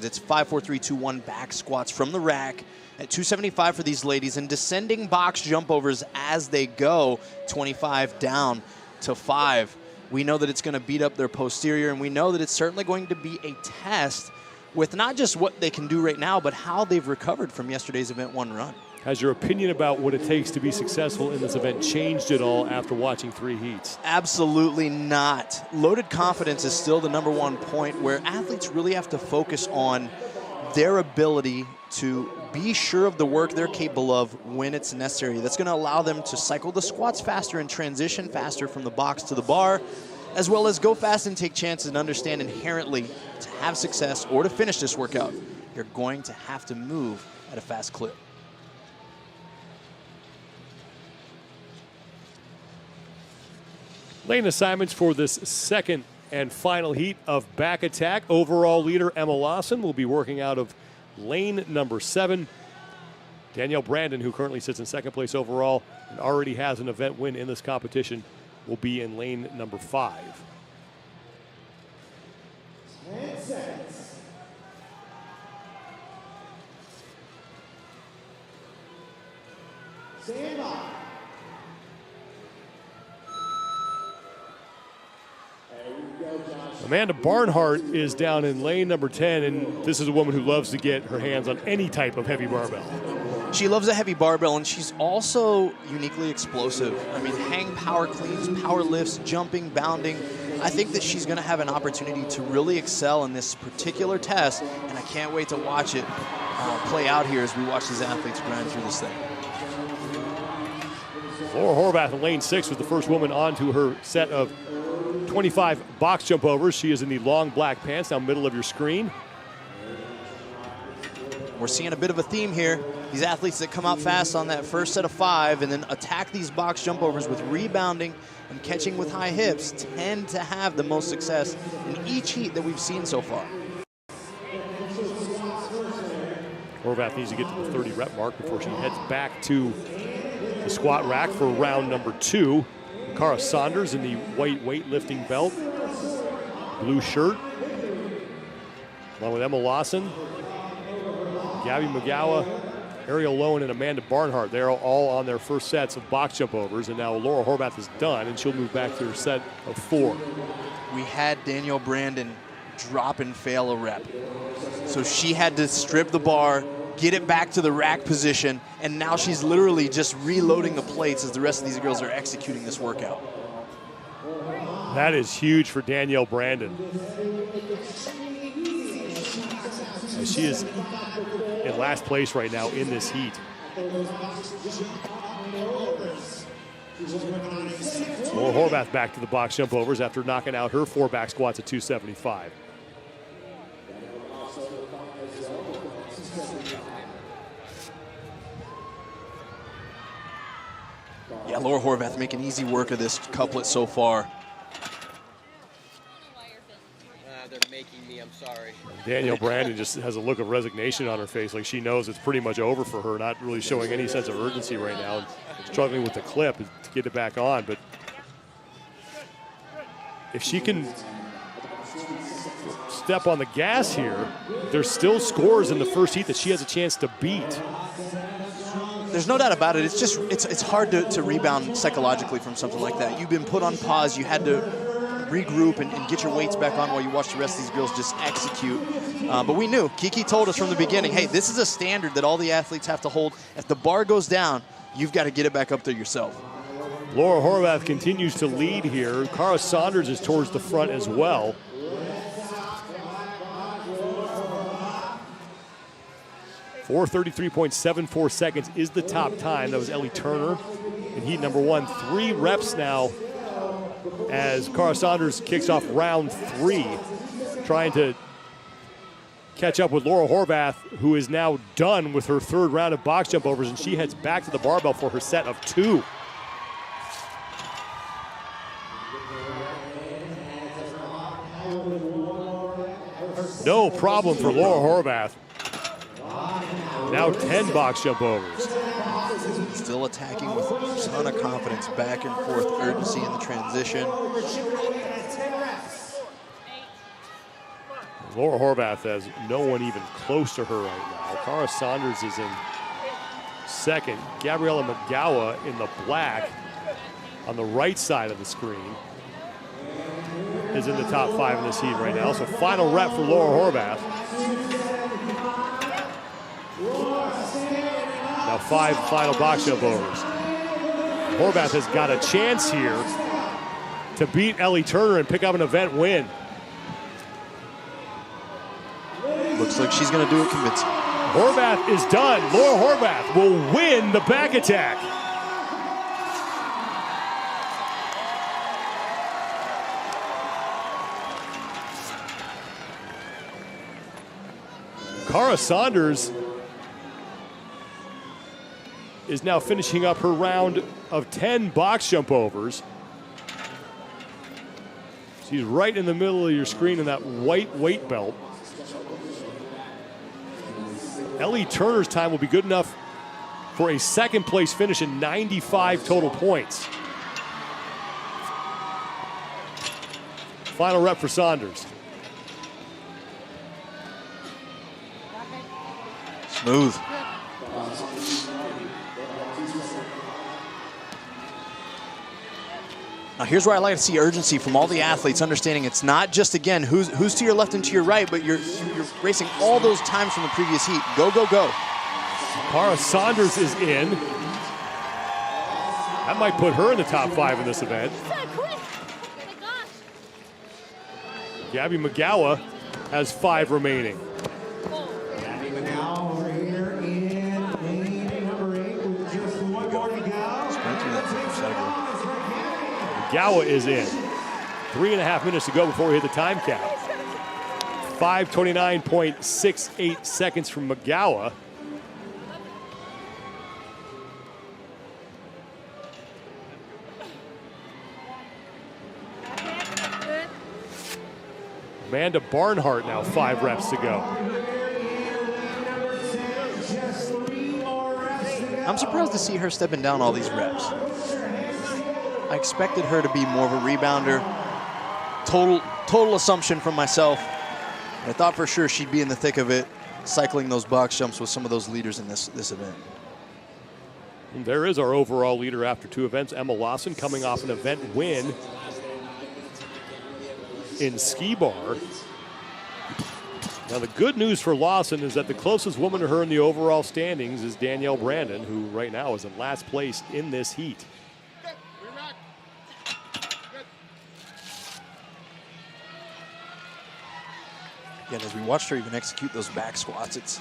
seconds. It's 5, 4, 3, 2, 1 back squats from the rack at 275 for these ladies, and descending box jump overs as they go, 25 down to 5. We know that it's going to beat up their posterior, and we know that it's certainly going to be a test with not just what they can do right now, but how they've recovered from yesterday's Event 1 run. Has your opinion about what it takes to be successful in this event changed at all after watching 3 heats? Absolutely not. Loaded confidence is still the #1 point where athletes really have to focus on their ability to be sure of the work they're capable of when it's necessary. That's going to allow them to cycle the squats faster and transition faster from the box to the bar, as well as go fast and take chances and understand inherently to have success or to finish this workout, you're going to have to move at a fast clip. Lane assignments for this second and final heat of back attack. Overall leader Emma Lawson will be working out of lane number 7. Danielle Brandon, who currently sits in second place overall and already has an event win in this competition, will be in lane number 5. 10 seconds. Stand by. Amanda Barnhart is down in lane number 10, and this is a woman who loves to get her hands on any type of heavy barbell. She loves a heavy barbell, and she's also uniquely explosive. I mean, hang power cleans, power lifts, jumping, bounding. I think that she's going to have an opportunity to really excel in this particular test, and I can't wait to watch it play out here as we watch these athletes grind through this thing. Laura Horvath in lane 6 was the first woman onto her set of 25 box jump overs. She is in the long black pants, now middle of your screen. We're seeing a bit of a theme here. These athletes that come out fast on that first set of 5 and then attack these box jump overs with rebounding and catching with high hips tend to have the most success in each heat that we've seen so far. Horvath needs to get to the 30 rep mark before she heads back to the squat rack for round number 2. Cara Saunders in the white weightlifting belt, blue shirt, along with Emma Lawson, Gabby McGowan, Ariel Lowen, and Amanda Barnhart. They're all on their first sets of box jump overs, and now Laura Horvath is done, and she'll move back to her set of 4. We had Danielle Brandon drop and fail a rep. So she had to strip the bar, get it back to the rack position, and now she's literally just reloading the plates as the rest of these girls are executing this workout. That is huge for Danielle Brandon. And she is in last place right now in this heat. Laura Horvath back to the box jump overs after knocking out her 4 back squats at 275. Yeah, Laura Horvath making easy work of this couplet so far. They're making me, I'm sorry. Danielle Brandon just has a look of resignation on her face, like she knows it's pretty much over for her, not really showing any sense of urgency right now, and struggling with the clip to get it back on. But if she can step on the gas here, there's still scores in the first heat that she has a chance to beat. There's no doubt about it. It's just, it's hard to rebound psychologically from something like that. You've been put on pause. You had to regroup and get your weights back on while you watch the rest of these girls just execute. But we knew, Kiki told us from the beginning, hey, this is a standard that all the athletes have to hold. If the bar goes down, you've got to get it back up there yourself. Laura Horvath continues to lead here. Cara Saunders is towards the front as well. .433.74 seconds is the top time. That was Ellie Turner in heat number 1. 3 reps now as Cara Saunders kicks off round 3, trying to catch up with Laura Horvath, who is now done with her 3rd round of box jump overs, and she heads back to the barbell for her set of 2. No problem for Laura Horvath. Now 10 box jump overs. Still attacking with a ton of confidence, back and forth, urgency in the transition. Laura Horvath has no one even close to her right now. Cara Saunders is in second. Gabriella McGowan in the black on the right side of the screen is in the top 5 in this heat right now. So final rep for Laura Horvath. Now 5 final box jump overs. Horvath has got a chance here to beat Ellie Turner and pick up an event win. Looks like she's going to do it convincing. Horvath is done. Laura Horvath will win the back attack. Cara Saunders is now finishing up her round of 10 box jump overs. She's right in the middle of your screen in that white weight belt. Ellie Turner's time will be good enough for a second place finish in 95 total points. Final rep for Saunders. Smooth. Now here's where I like to see urgency from all the athletes, understanding it's not just, again, who's to your left and to your right, but you're racing all those times from the previous heat. Go, go, go. Cara Saunders is in. That might put her in the top 5 in this event. Gabby McGowan has 5 remaining. Gabby McGowan over here in lane number 8 with just 1 more to go. McGowan is in. 3.5 minutes to go before we hit the time cap. 5:29.68 seconds from McGowan. Amanda Barnhart now 5 reps to go. I'm surprised to see her stepping down all these reps. I expected her to be more of a rebounder. Total assumption from myself. I thought for sure she'd be in the thick of it, cycling those box jumps with some of those leaders in this event. And there is our overall leader after 2 events, Emma Lawson, coming off an event win in skee bar. Now the good news for Lawson is that the closest woman to her in the overall standings is Danielle Brandon, who right now is in last place in this heat. Again, as we watched her even execute those back squats,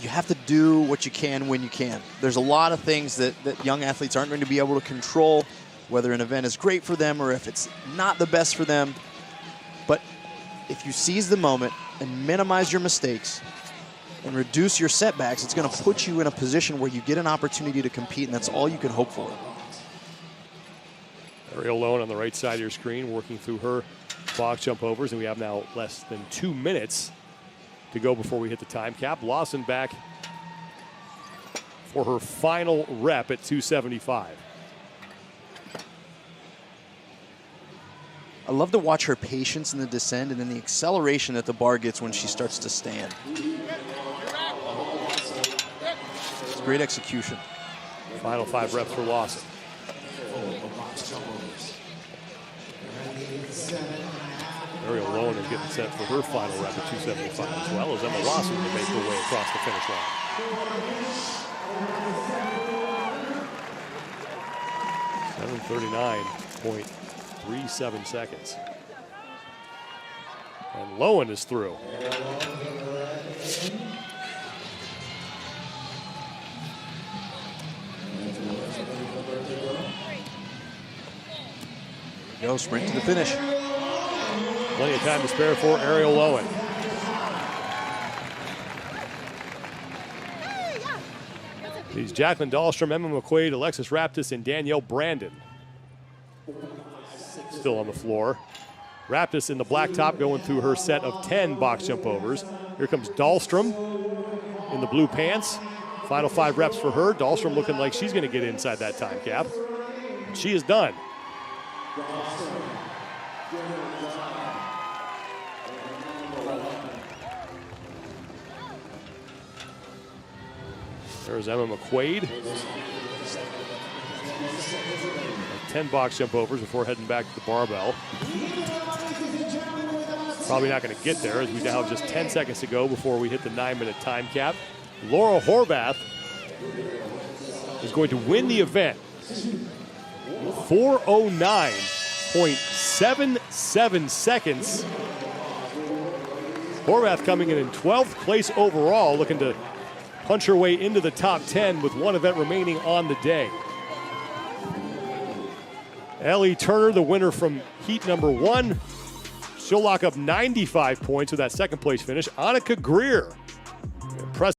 you have to do what you can when you can. There's a lot of things that young athletes aren't going to be able to control, whether an event is great for them or if it's not the best for them. But if you seize the moment and minimize your mistakes and reduce your setbacks, it's going to put you in a position where you get an opportunity to compete, and that's all you can hope for. Ariel Lone on the right side of your screen, working through her box jump overs, and we have now less than 2 minutes to go before we hit the time cap. Lawson back for her final rep at 275. I love to watch her patience in the descent and then the acceleration that the bar gets when she starts to stand. It's great execution. Final 5 reps for Lawson. Ariel Lone is getting set for her final rep at 275, as well as Emma Lawson to make her way across the finish line. 7:39.37 seconds. And Lowen is through. Go sprint to the finish. Plenty of time to spare for Ariel Lowen. These Jacqueline Dahlstrom, Emma McQuaid, Alexis Raptis, and Danielle Brandon still on the floor. Raptis in the black top going through her set of 10 box jump overs. Here comes Dahlstrom in the blue pants. Final 5 reps for her. Dahlstrom looking like she's going to get inside that time cap. She is done. There's Emma McQuaid. 10 box jump overs before heading back to the barbell. Probably not going to get there, as we now have just 10 seconds to go before we hit the 9-minute time cap. Laura Horvath is going to win the event. 4:09.77 seconds. Horvath coming in 12th place overall, looking to punch her way into the top 10 with one event remaining on the day. Ellie Turner, the winner from heat number 1. She'll lock up 95 points with that second place finish. Annika Greer, impressive.